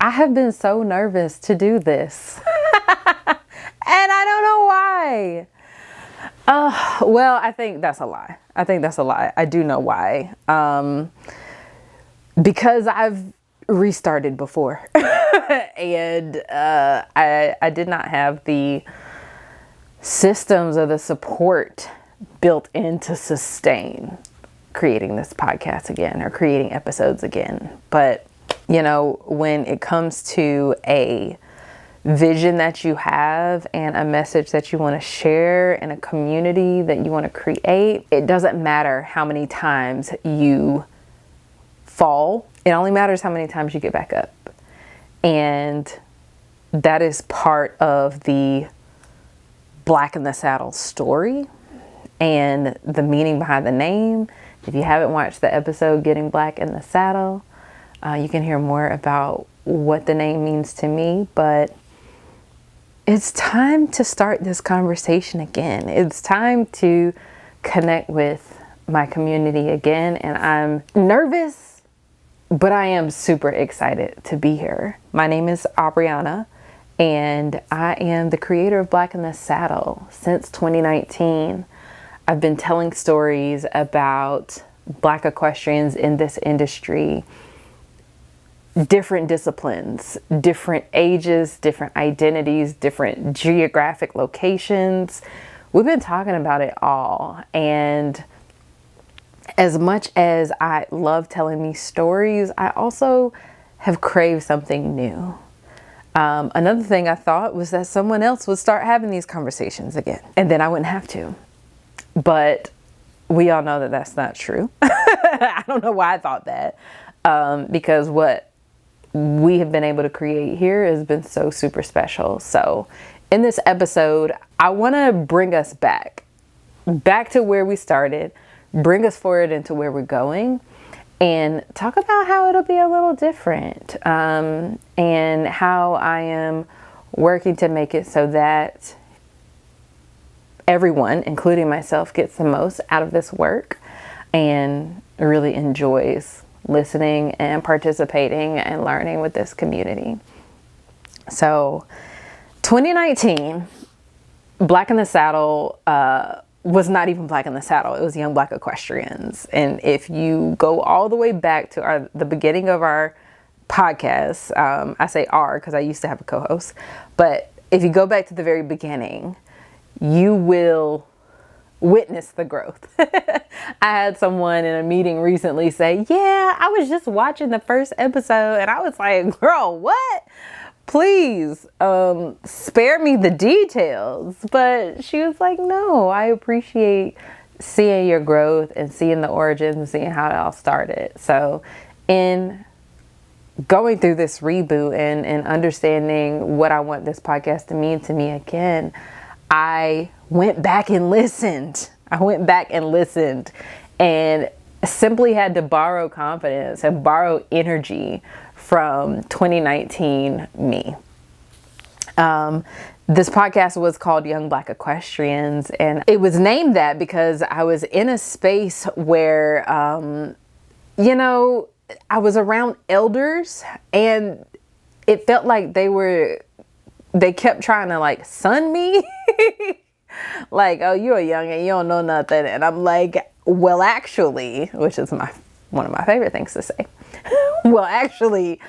I have been so nervous to do this. And I don't know why. Well, I think that's a lie. I do know why. Because I've restarted before. And I did not have the systems or the support built in to sustain creating this podcast again or creating episodes again. But, you know, when it comes to a vision that you have and a message that you want to share and a community that you want to create, it doesn't matter how many times you fall. It only matters how many times you get back up. And that is part of the Black in the Saddle story and the meaning behind the name. If you haven't watched the episode Getting Black in the Saddle, you can hear more about what the name means to me. But it's time to start this conversation again. It's time to connect with my community again. And I'm nervous, but I am super excited to be here. My name is Aubriana, and I am the creator of Black in the Saddle. Since 2019, I've been telling stories about Black equestrians in this industry, different disciplines, different ages, different identities, different geographic locations. We've been talking about it all. And as much as I love telling these stories, I also have craved something new. Another thing I thought was that someone else would start having these conversations again, and then I wouldn't have to. But we all know that that's not true. I don't know why I thought that, because what we have been able to create here has been so super special. So in this episode, I want to bring us back to where we started, bring us forward into where we're going, and talk about how it'll be a little different, and how I am working to make it so that everyone, including myself, gets the most out of this work and really enjoys listening and participating and learning with this community. So 2019, Black in the Saddle was not even Black in the Saddle. It was Young Black Equestrians. And if you go all the way back to the beginning of our podcast, I say our because I used to have a co-host, but if you go back to the very beginning, you will witness the growth. I had someone in a meeting recently say, yeah, I was just watching the first episode and I was like, girl, what? Please spare me the details. But she was like, no, I appreciate seeing your growth and seeing the origins and seeing how it all started. So in going through this reboot and understanding what I want this podcast to mean to me again, I went back and listened. And simply had to borrow confidence and borrow energy from 2019 me. This podcast was called Young Black Equestrians, and it was named that because I was in a space where, I was around elders and it felt like they kept trying to like sun me. Like, oh, you're young and you don't know nothing. And I'm like, well, actually, which is one of my favorite things to say. Well, actually,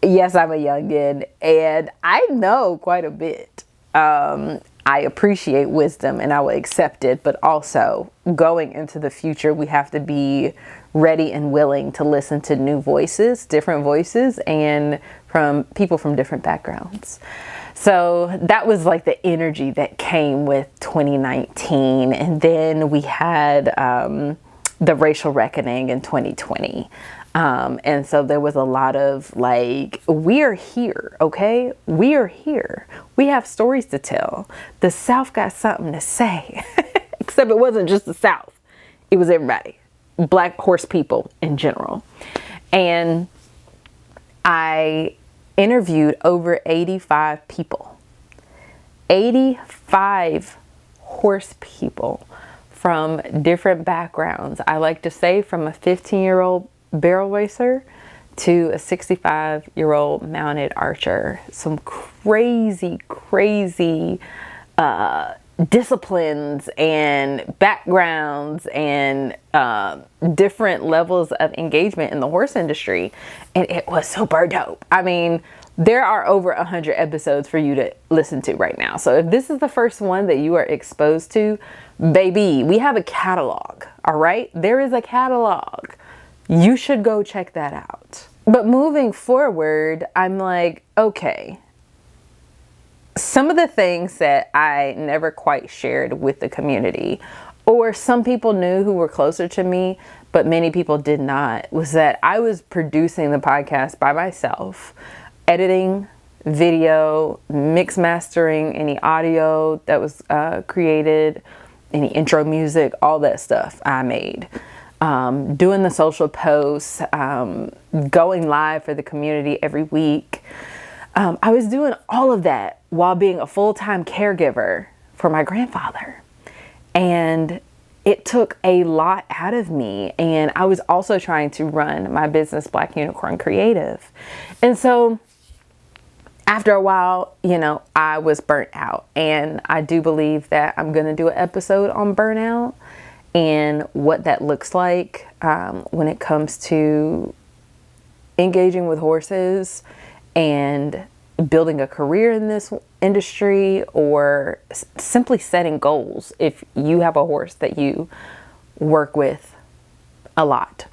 yes, I'm a youngin and I know quite a bit. I appreciate wisdom and I will accept it. But also going into the future, we have to be ready and willing to listen to new voices, different voices, and from people from different backgrounds. So that was like the energy that came with 2019. And then we had the racial reckoning in 2020. And so there was a lot of like, we are here, okay? We are here. We have stories to tell. The South got something to say. Except it wasn't just the South. It was everybody. Black horse people in general. And I interviewed over 85 people. 85 horse people from different backgrounds. I like to say from a 15-year-old barrel racer to a 65-year-old mounted archer. Some crazy, crazy disciplines and backgrounds and different levels of engagement in the horse industry. And it was super dope. I mean, there are over 100 episodes for you to listen to right now. So if this is the first one that you are exposed to, baby, we have a catalog. All right. There is a catalog. You should go check that out. But moving forward, I'm like, okay, some of the things that I never quite shared with the community, or some people knew who were closer to me, but many people did not, was that I was producing the podcast by myself, editing video, mix mastering any audio that was created, any intro music, all that stuff I made. Doing the social posts, going live for the community every week. I was doing all of that while being a full-time caregiver for my grandfather. And it took a lot out of me. And I was also trying to run my business, Black Unicorn Creative. And so after a while, you know, I was burnt out. And I do believe that I'm going to do an episode on burnout and what that looks like when it comes to engaging with horses and building a career in this industry, or simply setting goals if you have a horse that you work with a lot.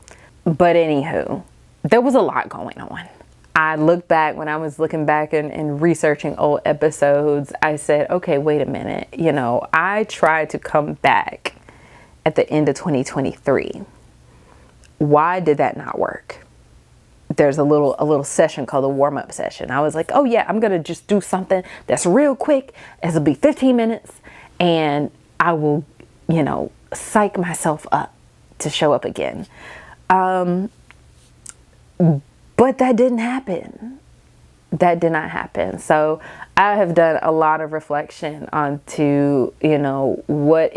But anywho, there was a lot going on. I look back, when I was looking back and researching old episodes, I said, okay, wait a minute. You know, I tried to come back at the end of 2023. Why did that not work? There's a little session called the warm-up session. I was like, oh yeah, I'm gonna just do something that's real quick. It'll be 15 minutes and I will, you know, psych myself up to show up again. But that didn't happen. That did not happen. So I have done a lot of reflection onto, you know, what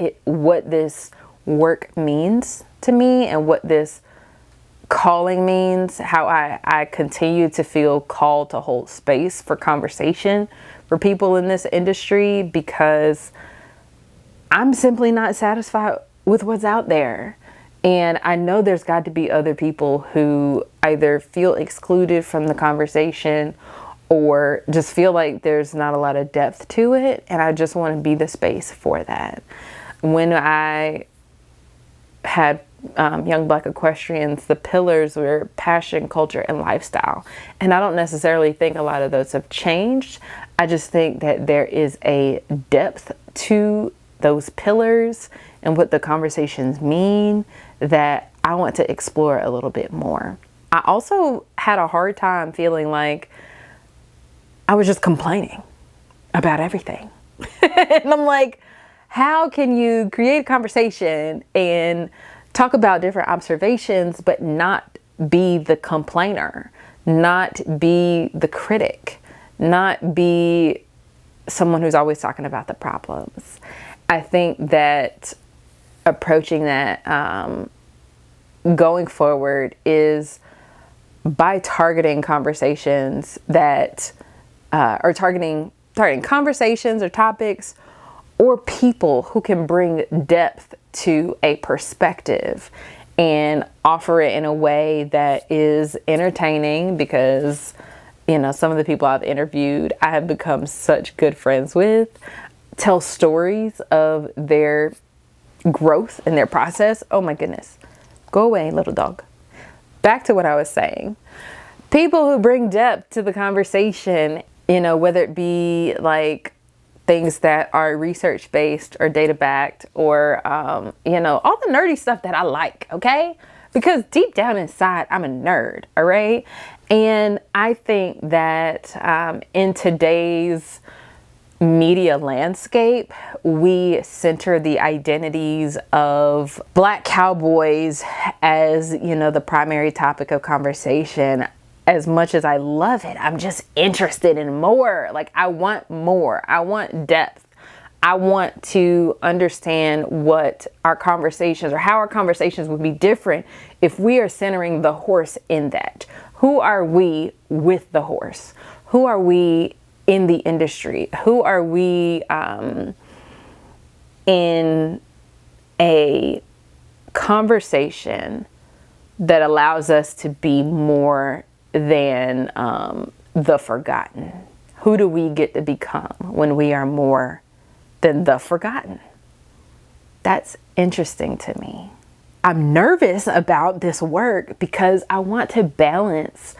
this work means to me and what this calling means, how I continue to feel called to hold space for conversation for people in this industry, because I'm simply not satisfied with what's out there. And I know there's got to be other people who either feel excluded from the conversation or just feel like there's not a lot of depth to it. And I just want to be the space for that. When I had Young Black Equestrians, the pillars were passion, culture, and lifestyle. And I don't necessarily think a lot of those have changed. I just think that there is a depth to those pillars and what the conversations mean that I want to explore a little bit more. I also had a hard time feeling like I was just complaining about everything. And I'm like, how can you create a conversation and talk about different observations, but not be the complainer, not be the critic, not be someone who's always talking about the problems? I think that approaching that going forward is by targeting conversations that or targeting conversations or topics or people who can bring depth to a perspective and offer it in a way that is entertaining, because, you know, some of the people I've interviewed, I have become such good friends with, tell stories of their growth and their process. Oh my goodness. Go away, little dog. Back to what I was saying. People who bring depth to the conversation, you know, whether it be like things that are research-based or data-backed or, you know, all the nerdy stuff that I like, okay? Because deep down inside, I'm a nerd, all right? And I think that in today's media landscape, we center the identities of Black cowboys as, you know, the primary topic of conversation. As much as I love it, I'm just interested in more. Like, I want more. I want depth. I want to understand what our conversations, or how our conversations would be different if we are centering the horse in that. Who are we with the horse? Who are we in the industry? Who are we in a conversation that allows us to be more than the forgotten? Who do we get to become when we are more than the forgotten? That's interesting to me. I'm nervous about this work because I want to balance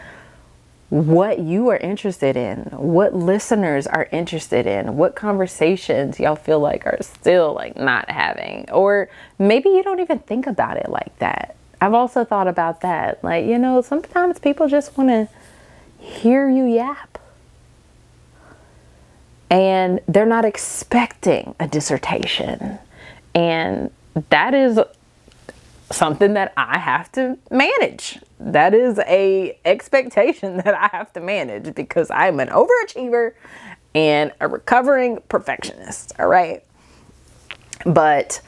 what you are interested in, what listeners are interested in, what conversations y'all feel like are still like not having, or maybe you don't even think about it like that. I've also thought about that. Like, you know, sometimes people just want to hear you yap. And they're not expecting a dissertation. And that is something that I have to manage. That is a expectation that I have to manage because I'm an overachiever and a recovering perfectionist. All right. But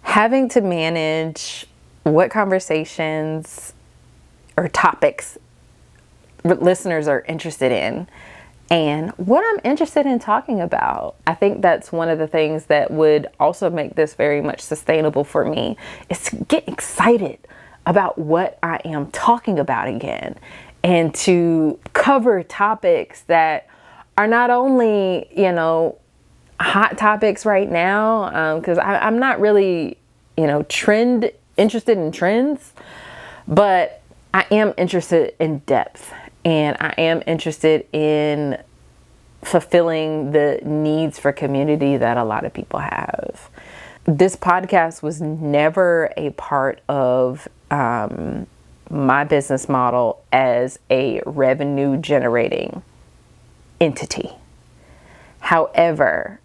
having to manage what conversations or topics listeners are interested in and what I'm interested in talking about. I think that's one of the things that would also make this very much sustainable for me, is to get excited about what I am talking about again, and to cover topics that are not only, you know, hot topics right now, because I'm not really, you know, interested in trends, but I am interested in depth. And I am interested in fulfilling the needs for community that a lot of people have. This podcast was never a part of my business model as a revenue generating entity. However,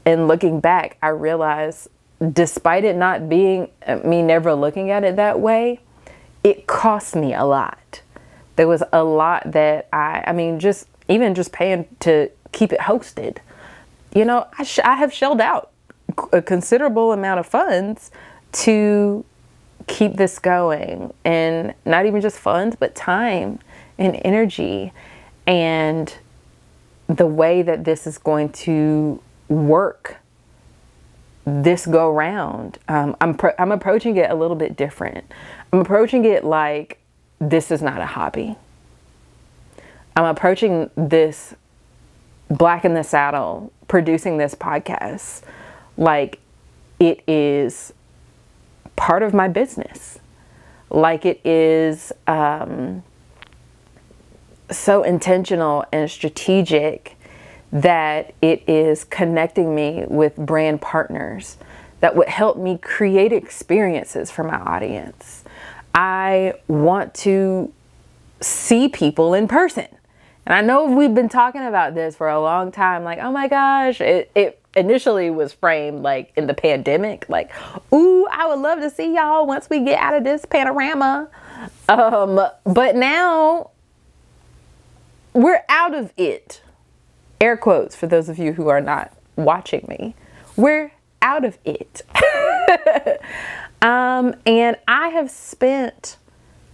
in looking back, I realized despite it not being me never looking at it that way, it cost me a lot. There was a lot that I mean, just paying to keep it hosted. You know, I have shelled out a considerable amount of funds to keep this going, and not even just funds, but time and energy, and the way that this is going to work this go round. I'm approaching it a little bit different. I'm approaching it like this is not a hobby. I'm approaching this Black in the Saddle, producing this podcast, like it is part of my business. Like it is so intentional and strategic that it is connecting me with brand partners that would help me create experiences for my audience. I want to see people in person. And I know we've been talking about this for a long time. Like, oh my gosh, it initially was framed like in the pandemic. Like, ooh, I would love to see y'all once we get out of this panorama. But now we're out of it. Air quotes for those of you who are not watching me. We're out of it. And I have spent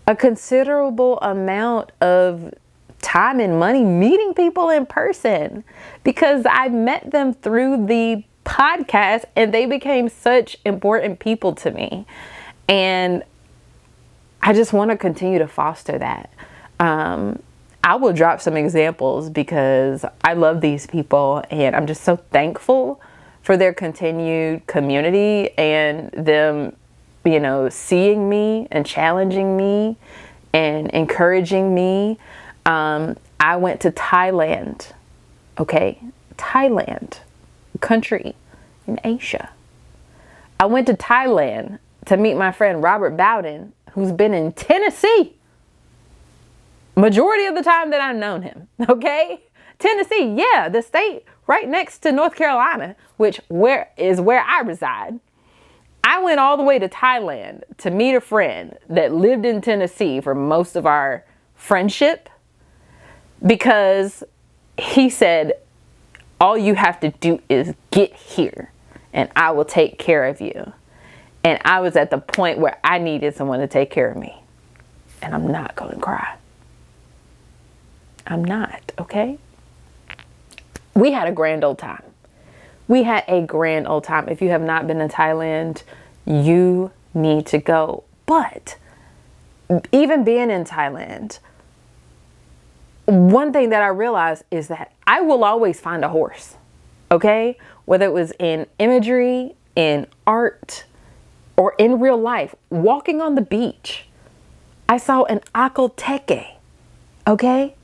a considerable amount of time and money meeting people in person because I met them through the podcast and they became such important people to me. And I just want to continue to foster that. I will drop some examples because I love these people and I'm just so thankful for their continued community and them, you know, seeing me and challenging me and encouraging me. I went to Thailand, okay? Thailand, country in Asia. I went to Thailand to meet my friend Robert Bowden, who's been in Tennessee majority of the time that I've known him, okay? Tennessee, yeah, the state right next to North Carolina, which where I reside. I went all the way to Thailand to meet a friend that lived in Tennessee for most of our friendship because he said, all you have to do is get here and I will take care of you. And I was at the point where I needed someone to take care of me. And I'm not going to cry. I'm not, okay? We had a grand old time. We had a grand old time. If you have not been to Thailand, you need to go. But even being in Thailand, one thing that I realized is that I will always find a horse, okay? Whether it was in imagery, in art, or in real life, walking on the beach, I saw an akolteke, okay?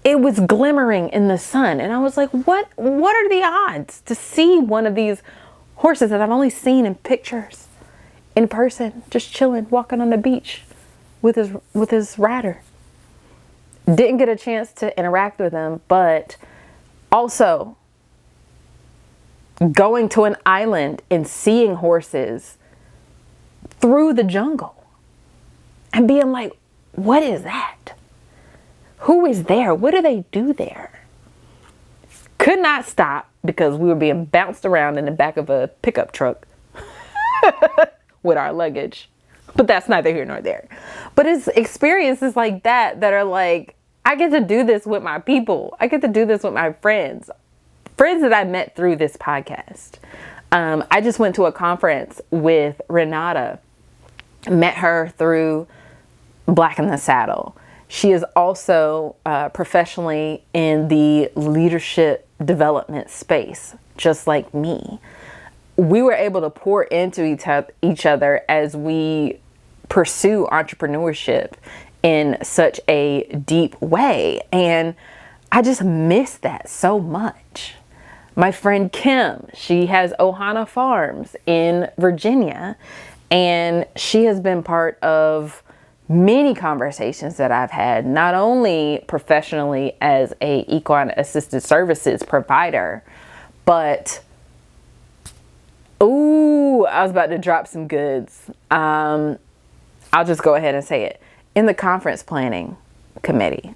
It was glimmering in the sun. And I was like, what are the odds to see one of these horses that I've only seen in pictures, in person, just chilling, walking on the beach with his rider. Didn't get a chance to interact with him, but also going to an island and seeing horses through the jungle and being like, what is that? Who is there? What do they do there? Could not stop because we were being bounced around in the back of a pickup truck with our luggage. But that's neither here nor there. But it's experiences like that that are like, I get to do this with my people. I get to do this with my friends. Friends that I met through this podcast. I just went to a conference with Renata. Met her through Black in the Saddle. She is also professionally in the leadership development space, just like me. We were able to pour into each other as we pursue entrepreneurship in such a deep way. And I just miss that so much. My friend Kim, she has Ohana Farms in Virginia, and she has been part of many conversations that I've had, not only professionally as a equine assisted services provider, but I was about to drop some goods. I'll just go ahead and say it. In the conference planning committee,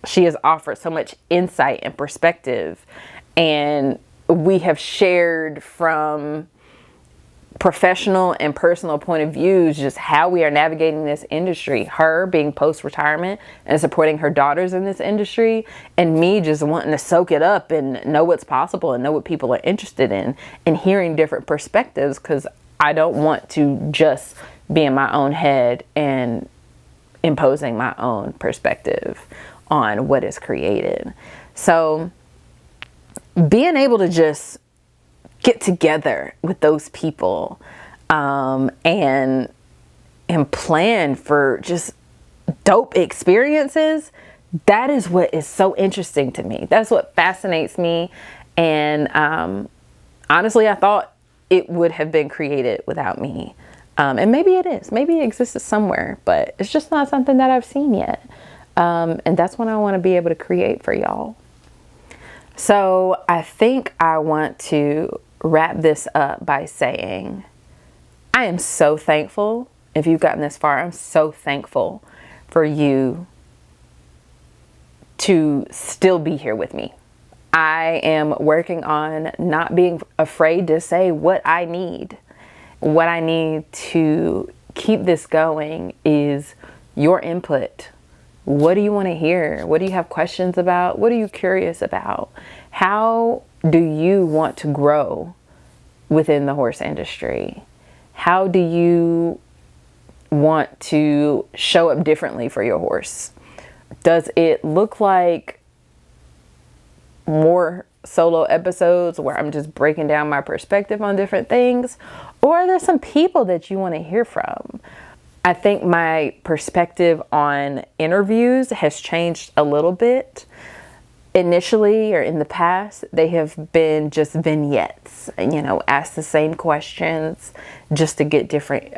she has offered so much insight and perspective, and we have shared from professional and personal point of views just how we are navigating this industry. Her being post-retirement and supporting her daughters in this industry, and me just wanting to soak it up and know what's possible and know what people are interested in and hearing different perspectives, because I don't want to just be in my own head and imposing my own perspective on what is created. So being able to just get together with those people and plan for just dope experiences, that is what is so interesting to me. That's what fascinates me. And honestly, I thought it would have been created without me. And maybe it is. Maybe it exists somewhere, but it's just not something that I've seen yet. And that's what I want to be able to create for y'all. So I think I want to wrap this up by saying I am so thankful. If you've gotten this far, I'm so thankful for you to still be here with me. I am working on not being afraid to say what I need. What I need to keep this going is your input. What do you want to hear? What do you have questions about? What are you curious about? How do you want to grow within the horse industry? How do you want to show up differently for your horse? Does it look like more solo episodes where I'm just breaking down my perspective on different things? Or are there some people that you want to hear from? I think my perspective on interviews has changed a little bit. Initially, or in the past, they have been just vignettes, ask the same questions just to get different,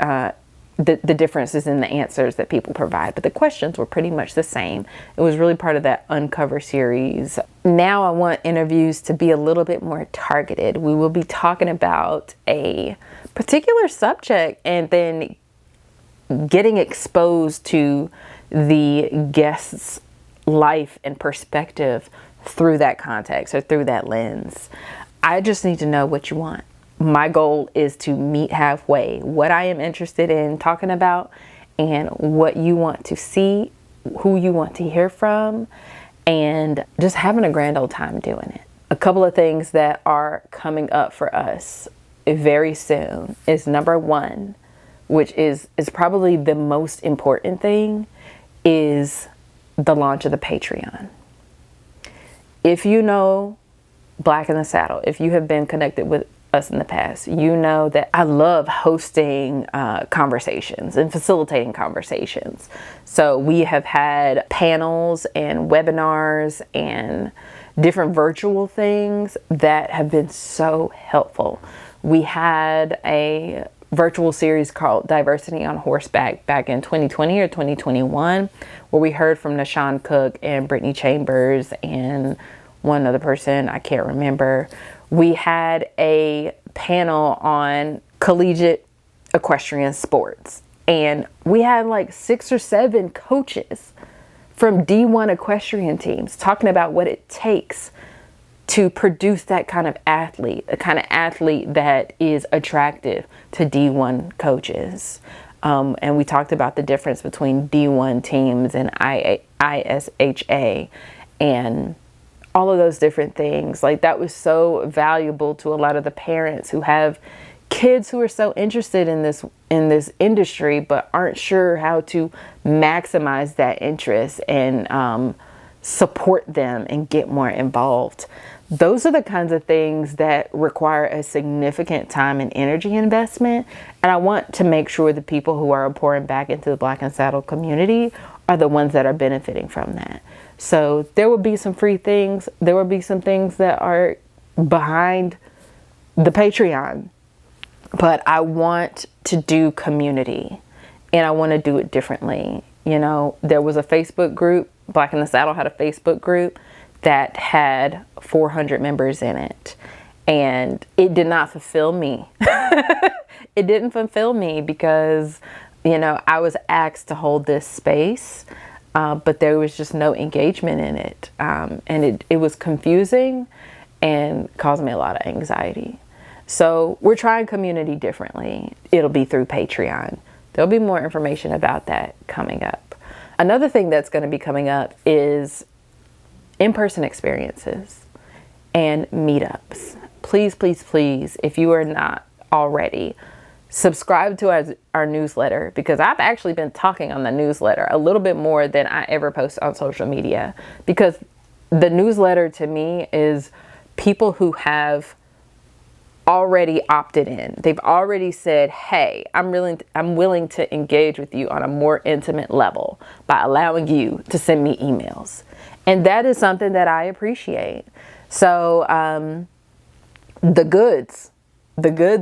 the differences in the answers that people provide. But the questions were pretty much the same. It was really part of that Uncover series. Now I want interviews to be a little bit more targeted. We will be talking about a particular subject and then getting exposed to the guest's life and perspective through that context or through that lens. I just need to know what you want. My goal is to meet halfway. What I am interested in talking about and what you want to see who you want to hear from, and just having a grand old time doing it. A couple of things that are coming up for us very soon is number one, which is probably the most important thing, is the launch of the Patreon. If you know Black in the Saddle, if you have been connected with us in the past, you know that I love hosting conversations and facilitating conversations. So we have had panels and webinars and different virtual things that have been so helpful. We had a virtual series called Diversity on Horseback back in 2020 or 2021, where we heard from Nashawn Cook and Brittany Chambers and one other person, I can't remember. We had a panel on collegiate equestrian sports, and we had like 6 or 7 coaches from D1 equestrian teams talking about what it takes to produce that kind of athlete, a kind of athlete that is attractive to D1 coaches. And we talked about the difference between D1 teams and ISHA and all of those different things. Like, that was so valuable to a lot of the parents who have kids who are so interested in this industry, but aren't sure how to maximize that interest and support them and get more involved. Those are the kinds of things that require a significant time and energy investment. And I want to make sure the people who are pouring back into the Black and Saddle community are the ones that are benefiting from that. So there will be some free things. There will be some things that are behind the Patreon. But I want to do community, and I want to do it differently. You know, there was a Facebook group, Black in the Saddle had a Facebook group that had 400 members in it, and it did not fulfill me. It didn't fulfill me because, you know, I was asked to hold this space, but there was just no engagement in it. And it was confusing and caused me a lot of anxiety. So we're trying community differently. It'll be through Patreon. There'll be more information about that coming up. Another thing that's going to be coming up is in-person experiences and meetups. Please, please, please, if you are not already, subscribe to our newsletter, because I've actually been talking on the newsletter a little bit more than I ever post on social media, because the newsletter to me is people who have already opted in. They've already said, hey, I'm willing to engage with you on a more intimate level by allowing you to send me emails. And that is something that I appreciate. So the goods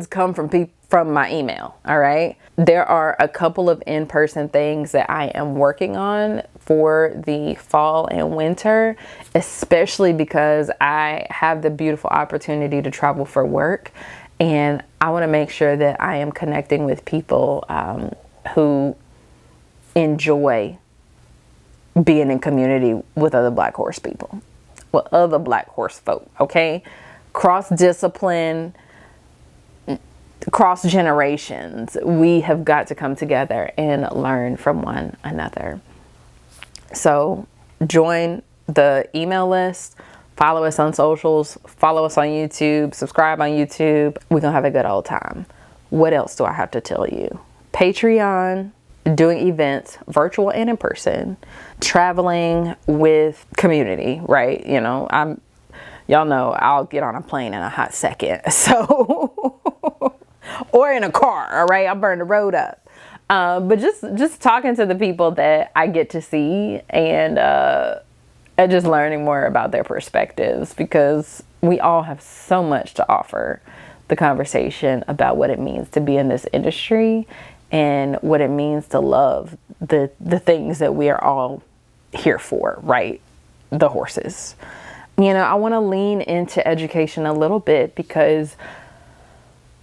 come from my email. All right. There are a couple of in-person things that I am working on for the fall and winter, especially because I have the beautiful opportunity to travel for work. And I want to make sure that I am connecting with people who enjoy being in community with other Black horse people, with other Black horse folk. Okay. Cross-discipline, cross generations, we have got to come together and learn from one another. So join the email list, follow us on socials, follow us on YouTube, subscribe on YouTube. We're gonna have a good old time. What else do I have to tell you? Patreon, doing events, virtual and in person, traveling with community, right? You know, y'all know I'll get on a plane in a hot second. So or in a car, all right? I'll burn the road up. But just talking to the people that I get to see and just learning more about their perspectives, because we all have so much to offer the conversation about what it means to be in this industry and what it means to love the things that we are all here for, right? The horses. You know, I want to lean into education a little bit, because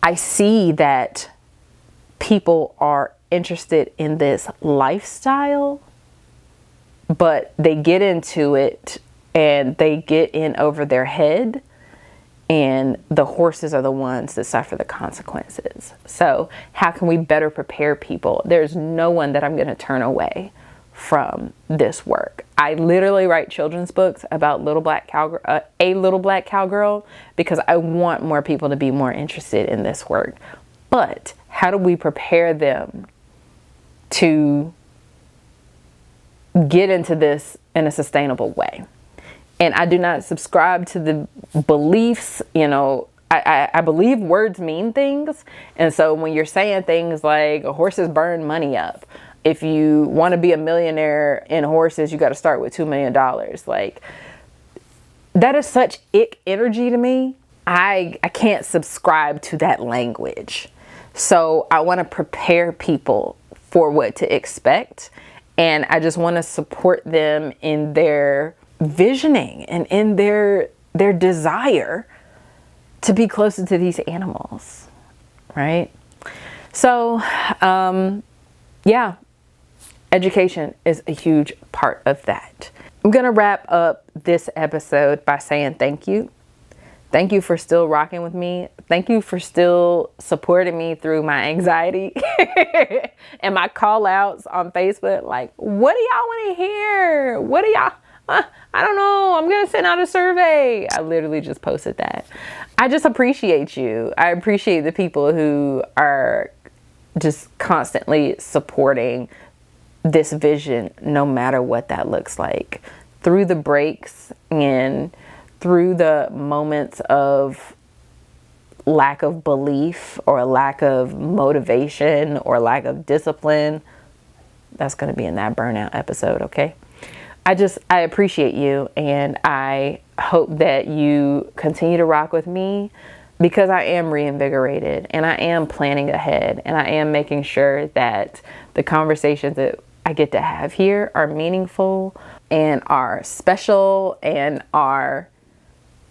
I see that people are interested in this lifestyle, but they get into it and they get in over their head, and the horses are the ones that suffer the consequences. So how can we better prepare people? There's no one that I'm going to turn away from this work. I literally write children's books about a little black cowgirl, because I want more people to be more interested in this work. But how do we prepare them to get into this in a sustainable way? And I do not subscribe to the beliefs, I believe words mean things. And so when you're saying things like horses burn money up, if you want to be a millionaire in horses, you got to start with $2 million. Like, that is such ick energy to me. I can't subscribe to that language. So I want to prepare people for what to expect. And I just want to support them in their visioning and in their desire to be closer to these animals, right? So, yeah, education is a huge part of that. I'm going to wrap up this episode by saying thank you. Thank you for still rocking with me. Thank you for still supporting me through my anxiety and my call outs on Facebook. Like, what do y'all want to hear? What do y'all, I don't know. I'm going to send out a survey. I literally just posted that. I just appreciate you. I appreciate the people who are just constantly supporting this vision, no matter what that looks like, through the breaks and through the moments of lack of belief or lack of motivation or lack of discipline. That's going to be in that burnout episode, okay? I appreciate you, and I hope that you continue to rock with me, because I am reinvigorated and I am planning ahead, and I am making sure that the conversations that I get to have here are meaningful and are special and are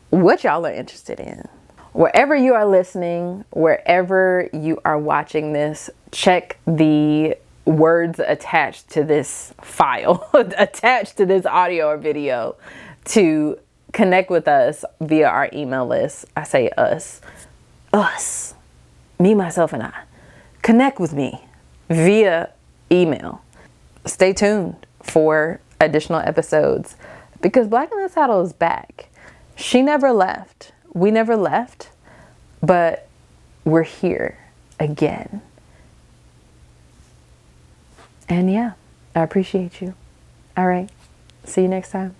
what y'all are interested in. Wherever you are listening, wherever you are watching this, check the words attached to this file, attached to this audio or video, to connect with us via our email list. I say us, me, myself, and I. Connect with me via email. Stay tuned for additional episodes, because Black in the Saddle is back. She never left. We never left, but we're here again. And yeah, I appreciate you. All right. See you next time.